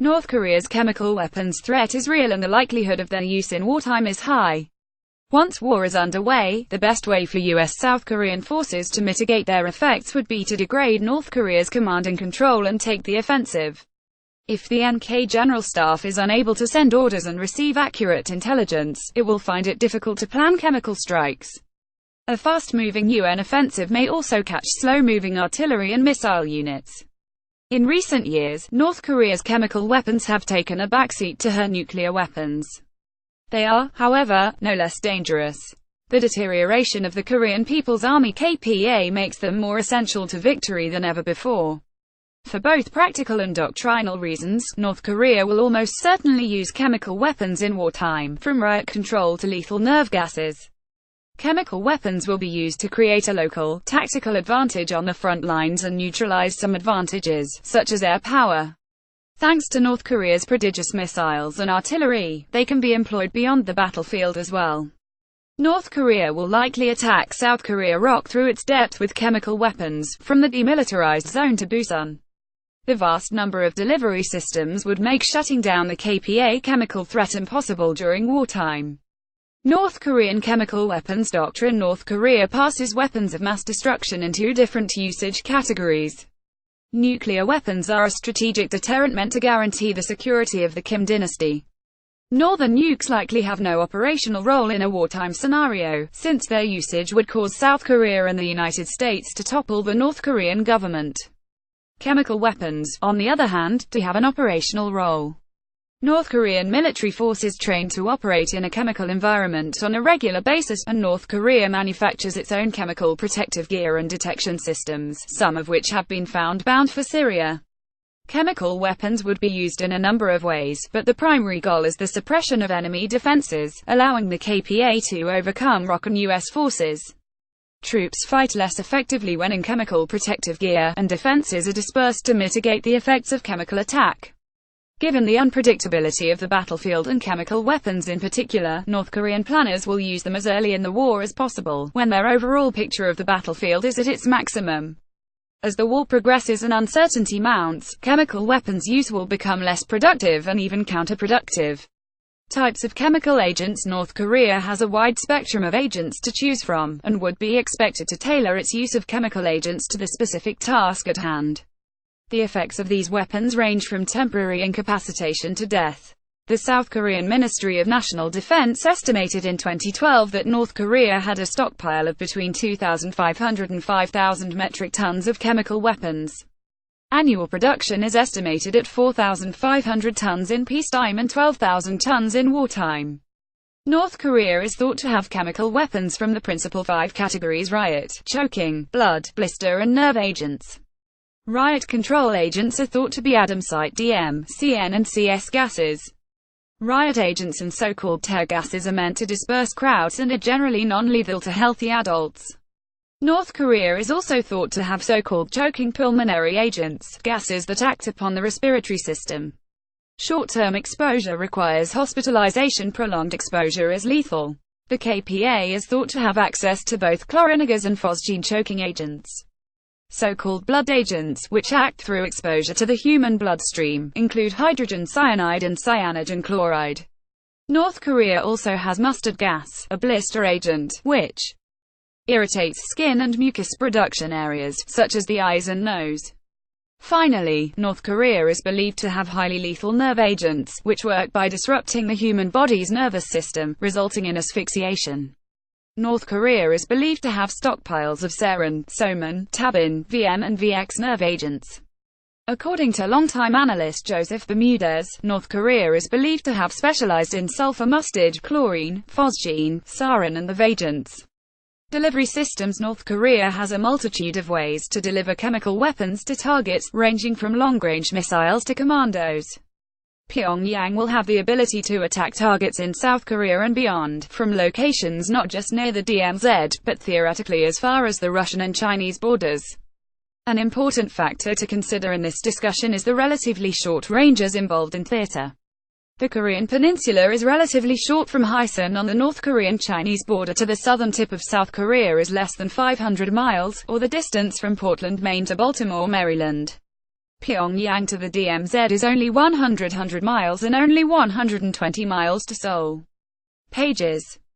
North Korea's chemical weapons threat is real and the likelihood of their use in wartime is high. Once war is underway, the best way for U.S.-South Korean forces to mitigate their effects would be to degrade North Korea's command and control and take the offensive. If the NK General Staff is unable to send orders and receive accurate intelligence, it will find it difficult to plan chemical strikes. A fast-moving UN offensive may also catch slow-moving artillery and missile units. In recent years, North Korea's chemical weapons have taken a backseat to her nuclear weapons. They are, however, no less dangerous. The deterioration of the Korean People's Army (KPA) makes them more essential to victory than ever before. For both practical and doctrinal reasons, North Korea will almost certainly use chemical weapons in wartime, from riot control to lethal nerve gases. Chemical weapons will be used to create a local, tactical advantage on the front lines and neutralize some advantages, such as air power. Thanks to North Korea's prodigious missiles and artillery, they can be employed beyond the battlefield as well. North Korea will likely attack South Korea ROK through its depth with chemical weapons, from the demilitarized zone to Busan. The vast number of delivery systems would make shutting down the KPA chemical threat impossible during wartime. North Korean chemical weapons doctrine. North Korea passes weapons of mass destruction into different usage categories. Nuclear weapons are a strategic deterrent meant to guarantee the security of the Kim dynasty. Northern nukes likely have no operational role in a wartime scenario, since their usage would cause South Korea and the United States to topple the North Korean government. Chemical weapons, on the other hand, do have an operational role. North Korean military forces train to operate in a chemical environment on a regular basis, and North Korea manufactures its own chemical protective gear and detection systems, some of which have been found bound for Syria. Chemical weapons would be used in a number of ways, but the primary goal is the suppression of enemy defenses, allowing the KPA to overcome ROK and U.S. forces. Troops fight less effectively when in chemical protective gear, and defenses are dispersed to mitigate the effects of chemical attack. Given the unpredictability of the battlefield and chemical weapons in particular, North Korean planners will use them as early in the war as possible, when their overall picture of the battlefield is at its maximum. As the war progresses and uncertainty mounts, chemical weapons use will become less productive and even counterproductive. Types of chemical agents. North Korea has a wide spectrum of agents to choose from, and would be expected to tailor its use of chemical agents to the specific task at hand. The effects of these weapons range from temporary incapacitation to death. The South Korean Ministry of National Defense estimated in 2012 that North Korea had a stockpile of between 2,500 and 5,000 metric tons of chemical weapons. Annual production is estimated at 4,500 tons in peacetime and 12,000 tons in wartime. North Korea is thought to have chemical weapons from the principal 5 categories: riot, choking, blood, blister and nerve agents. Riot control agents are thought to be Adamsite DM, CN and CS gases. Riot agents and so-called tear gases are meant to disperse crowds and are generally non-lethal to healthy adults. North Korea is also thought to have so-called choking pulmonary agents, gases that act upon the respiratory system. Short-term exposure requires hospitalization, prolonged exposure is lethal. The KPA is thought to have access to both chlorinigas and phosgene choking agents. So-called blood agents, which act through exposure to the human bloodstream, include hydrogen cyanide and cyanogen chloride. North Korea also has mustard gas, a blister agent, which irritates skin and mucus production areas, such as the eyes and nose. Finally, North Korea is believed to have highly lethal nerve agents, which work by disrupting the human body's nervous system, resulting in asphyxiation. North Korea is believed to have stockpiles of sarin, soman, tabin, VM and VX nerve agents. According to longtime analyst Joseph Bermudez, North Korea is believed to have specialized in sulfur mustard, chlorine, phosgene, sarin and the V agents. Delivery systems. North Korea has a multitude of ways to deliver chemical weapons to targets, ranging from long-range missiles to commandos. Pyongyang will have the ability to attack targets in South Korea and beyond, from locations not just near the DMZ, but theoretically as far as the Russian and Chinese borders. An important factor to consider in this discussion is the relatively short ranges involved in theater. The Korean peninsula is relatively short. From Hysan on the North Korean-Chinese border to the southern tip of South Korea is less than 500 miles, or the distance from Portland, Maine to Baltimore, Maryland. Pyongyang to the DMZ is only 100 miles and only 120 miles to Seoul. Pages